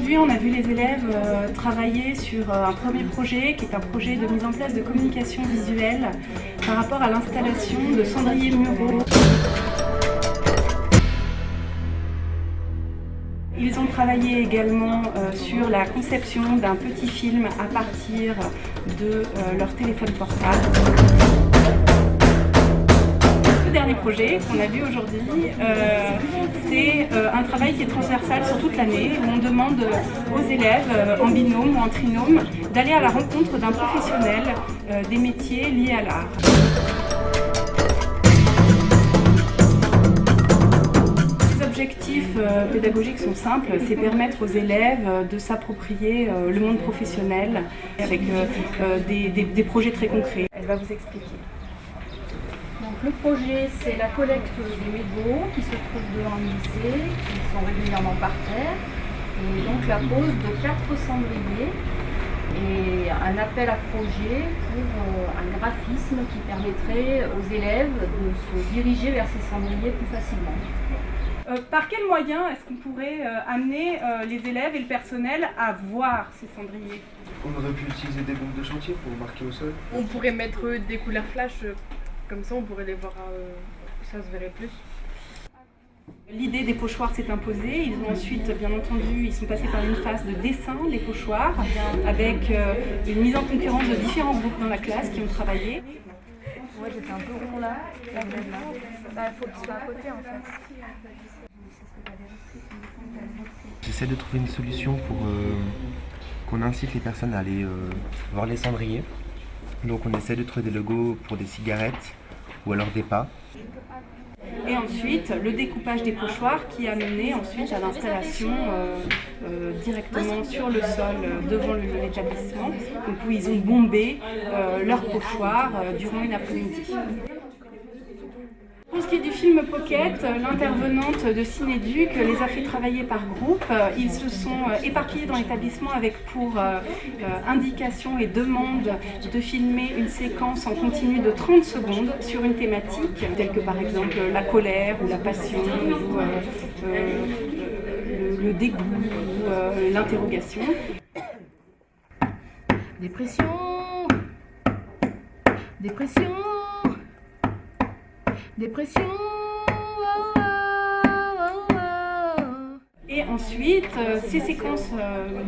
Aujourd'hui, on a vu les élèves travailler sur un premier projet qui est un projet de mise en place de communication visuelle par rapport à l'installation de cendriers muraux. Ils ont travaillé également sur la conception d'un petit film à partir de leur téléphone portable. Le dernier projet qu'on a vu aujourd'hui, c'est un travail qui est transversal sur toute l'année, où on demande aux élèves, en binôme ou en trinôme, d'aller à la rencontre d'un professionnel des métiers liés à l'art. Les objectifs pédagogiques sont simples, c'est permettre aux élèves de s'approprier le monde professionnel avec des projets très concrets. Elle va vous expliquer. Donc le projet, c'est la collecte des mégots qui se trouvent devant le lycée, qui sont régulièrement par terre, et donc la pose de 4 cendriers et un appel à projet pour un graphisme qui permettrait aux élèves de se diriger vers ces cendriers plus facilement. Par quels moyens est-ce qu'on pourrait amener les élèves et le personnel à voir ces cendriers? On aurait pu utiliser des bombes de chantier pour marquer au sol. On pourrait mettre des couleurs flash, comme ça on pourrait les voir, ça se verrait plus. L'idée des pochoirs s'est imposée. Ils ont ensuite, bien entendu, ils sont passés par une phase de dessin des pochoirs avec une mise en concurrence de différents groupes dans la classe qui ont travaillé. Ouais, j'étais un peu rond là, la grève là. Bah, faut qu'il soit à côté en fait. J'essaie de trouver une solution pour qu'on incite les personnes à aller voir les cendriers. Donc on essaie de trouver des logos pour des cigarettes ou alors des pas. Et ensuite, le découpage des pochoirs qui a mené ensuite à l'installation directement sur le sol devant l'établissement, donc où ils ont bombé leurs pochoirs durant une après-midi. Pour ce qui est du film Pocket, l'intervenante de Cinéduc les a fait travailler par groupe. Ils se sont éparpillés dans l'établissement avec pour indication et demande de filmer une séquence en continu de 30 secondes sur une thématique, telle que par exemple la colère ou la passion, ou le dégoût, ou l'interrogation. Dépression. Dépression. Dépression. Et ensuite, ces séquences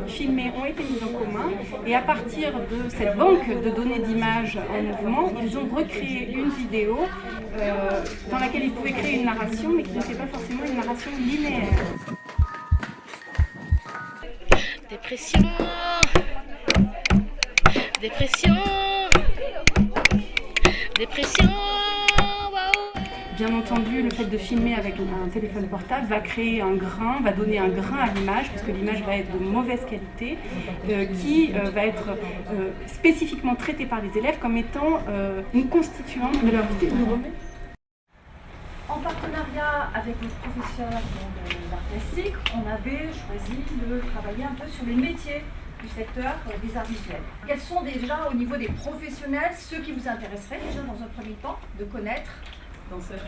filmées ont été mises en commun et à partir de cette banque de données d'images en mouvement, ils ont recréé une vidéo dans laquelle ils pouvaient créer une narration, mais qui n'était pas forcément une narration linéaire. Dépression. Dépression. Dépression. Bien entendu, le fait de filmer avec un téléphone portable va créer un grain, va donner un grain à l'image, parce que l'image va être de mauvaise qualité, qui va être spécifiquement traitée par les élèves comme étant une constituante de leur vidéo. En partenariat avec le professeur d'art plastique, on avait choisi de travailler un peu sur les métiers du secteur des arts visuels. Quels sont déjà au niveau des professionnels ceux qui vous intéresseraient déjà dans un premier temps de connaître? Danseur,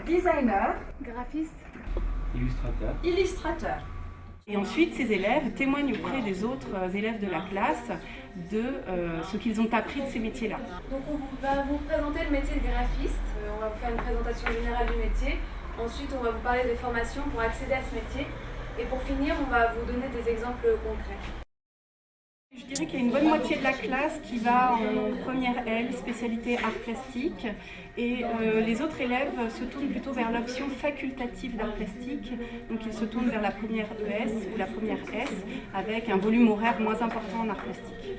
designer, Graphiste, illustrateur. Et ensuite, ces élèves témoignent auprès des autres élèves de la classe de ce qu'ils ont appris de ces métiers-là. donc on va vous présenter le métier de graphiste, on va vous faire une présentation générale du métier, ensuite on va vous parler des formations pour accéder à ce métier, et pour finir on va vous donner des exemples concrets. Je dirais qu'il y a une bonne moitié de la classe qui va en première L, spécialité art plastique, et les autres élèves se tournent plutôt vers l'option facultative d'art plastique, donc ils se tournent vers la première ES ou la première S, avec un volume horaire moins important en art plastique.